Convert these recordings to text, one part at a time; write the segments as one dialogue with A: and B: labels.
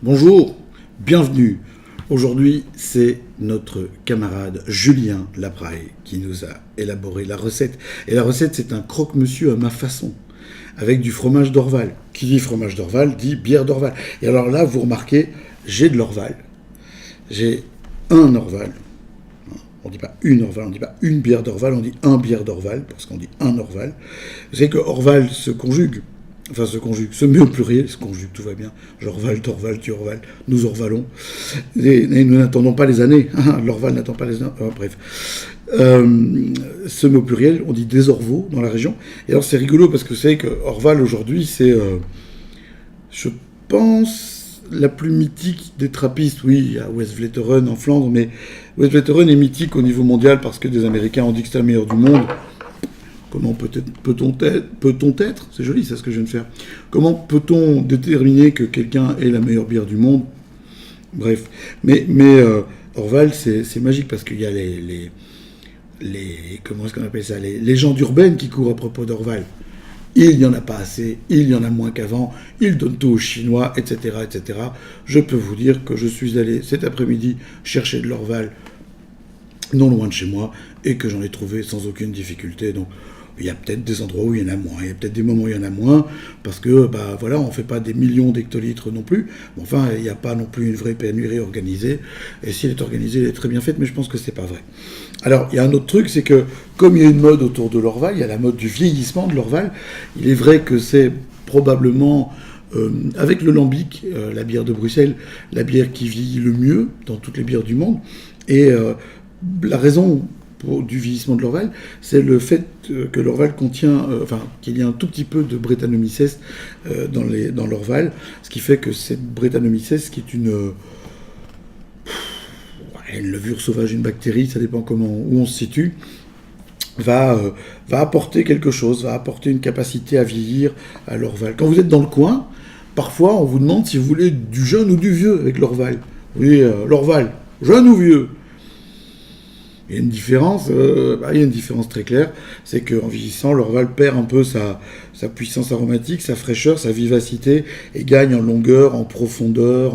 A: Bonjour, bienvenue. Aujourd'hui, c'est notre camarade Julien Lapraille qui nous a élaboré la recette. Et la recette, c'est un croque-monsieur à ma façon, avec du fromage d'Orval. Qui dit fromage d'Orval dit bière d'Orval. Et alors là, vous remarquez, j'ai de l'Orval. J'ai un Orval. On ne dit pas une Orval, on ne dit pas une bière d'Orval, on dit un bière d'Orval, parce qu'on dit un Orval. Vous savez que Orval se conjugue. Enfin, se met au pluriel, se conjugue, tout va bien. J'orval, t'orval, tu orval, nous orvalons. Et nous n'attendons pas les années. L'orval n'attend pas les années. Bref. Se met au pluriel, on dit des orvaux dans la région. Et alors, c'est rigolo parce que vous savez que Orval, aujourd'hui, c'est, je pense, la plus mythique des trappistes. Oui, il y a West Vleteren en Flandre, mais West Vleteren est mythique au niveau mondial parce que des Américains ont dit que c'était le meilleur du monde. Comment peut-on être, c'est joli, c'est ce que je viens de faire. Comment peut-on déterminer que quelqu'un est la meilleure bière du monde? Bref, mais Orval, c'est magique parce qu'il y a les comment est-ce qu'on appelle ça, les légendes urbaines qui courent à propos d'Orval. Il n'y en a pas assez, il y en a moins qu'avant, il donne tout aux Chinois, etc., etc. Je peux vous dire que je suis allé cet après-midi chercher de l'Orval non loin de chez moi et que j'en ai trouvé sans aucune difficulté. Donc il y a peut-être des endroits où il y en a moins, il y a peut-être des moments où il y en a moins, parce que, voilà, on ne fait pas des millions d'hectolitres non plus, mais enfin, il n'y a pas non plus une vraie pénurie organisée, et si elle est organisée, elle est très bien faite, mais je pense que c'est pas vrai. Alors, il y a un autre truc, c'est que, comme il y a une mode autour de l'Orval, il y a la mode du vieillissement de l'Orval, il est vrai que c'est probablement, avec le lambic, la bière de Bruxelles, la bière qui vieillit le mieux dans toutes les bières du monde, et la raison du vieillissement de l'Orval, c'est le fait que l'Orval contient, qu'il y a un tout petit peu de Brettanomyces dans l'Orval, ce qui fait que cette Brettanomyces, qui est une levure sauvage, une bactérie, ça dépend où on se situe, va apporter quelque chose, va apporter une capacité à vieillir à l'Orval. Quand vous êtes dans le coin, parfois on vous demande si vous voulez du jeune ou du vieux avec l'Orval. Oui, l'Orval, jeune ou vieux? Il y a une différence, très claire, c'est qu'en vieillissant, l'Orval perd un peu sa puissance aromatique, sa fraîcheur, sa vivacité, et gagne en longueur, en profondeur,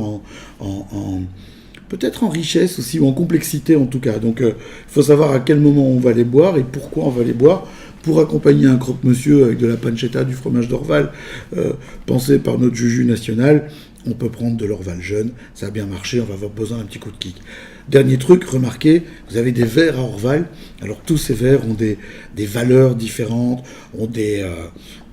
A: peut-être en richesse aussi, ou en complexité en tout cas. Donc il faut savoir à quel moment on va les boire et pourquoi on va les boire. Pour accompagner un croque-monsieur avec de la pancetta, du fromage d'Orval, pensé par notre Juju national, on peut prendre de l'Orval jeune, ça a bien marché, on va avoir besoin d'un petit coup de kick. Dernier truc, remarquez, vous avez des verres à Orval. Alors tous ces verres ont des valeurs différentes, ont des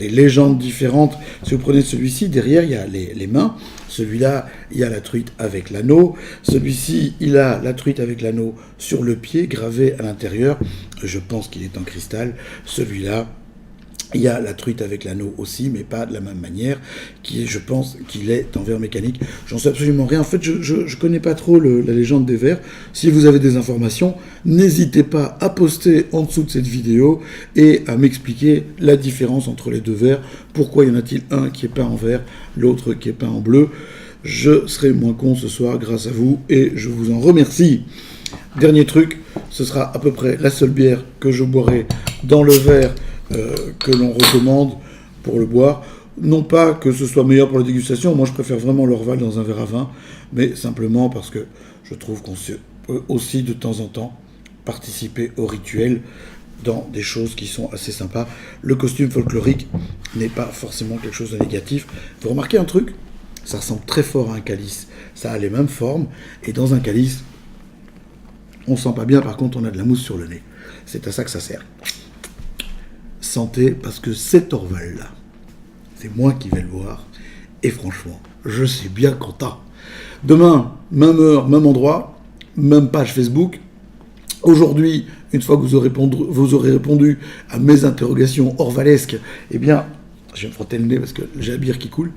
A: légendes différentes. Si vous prenez celui-ci, derrière il y a les mains. Celui-là, il y a la truite avec l'anneau. Celui-ci, il a la truite avec l'anneau sur le pied, gravé à l'intérieur. Je pense qu'il est en cristal. Celui-là, il y a la truite avec l'anneau aussi, mais pas de la même manière, je pense qu'il est en verre mécanique. J'en sais absolument rien. En fait, je connais pas trop la légende des verres. Si vous avez des informations, n'hésitez pas à poster en dessous de cette vidéo et à m'expliquer la différence entre les deux verres. Pourquoi y en a-t-il un qui est peint en vert, l'autre qui est peint en bleu? Je serai moins con ce soir grâce à vous et je vous en remercie. Dernier truc, ce sera à peu près la seule bière que je boirai dans le verre que l'on recommande pour le boire. Non pas que ce soit meilleur pour la dégustation, moi je préfère vraiment l'Orval dans un verre à vin, mais simplement parce que je trouve qu'on peut aussi de temps en temps participer au rituel dans des choses qui sont assez sympas. Le costume folklorique n'est pas forcément quelque chose de négatif. Vous remarquez un truc? Ça ressemble très fort à un calice. Ça a les mêmes formes, et dans un calice, on sent pas bien, par contre on a de la mousse sur le nez. C'est à ça que ça sert. Santé, parce que cet Orval-là, c'est moi qui vais le boire, et franchement, je suis bien content. Demain, même heure, même endroit, même page Facebook. Aujourd'hui, une fois que vous aurez répondu à mes interrogations orvalesques, eh bien, je vais me frotter le nez parce que j'ai la bière qui coule.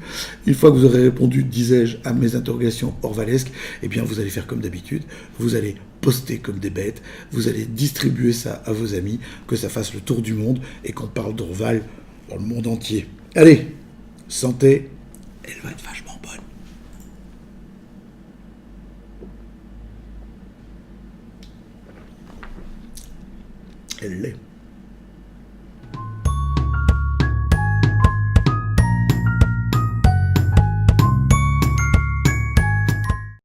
A: Une fois que vous aurez répondu, disais-je, à mes interrogations orvalesques, eh bien, vous allez faire comme d'habitude. Vous allez poster comme des bêtes. Vous allez distribuer ça à vos amis, que ça fasse le tour du monde et qu'on parle d'Orval dans le monde entier. Allez, santé, elle va être vachement bonne. Elle l'est.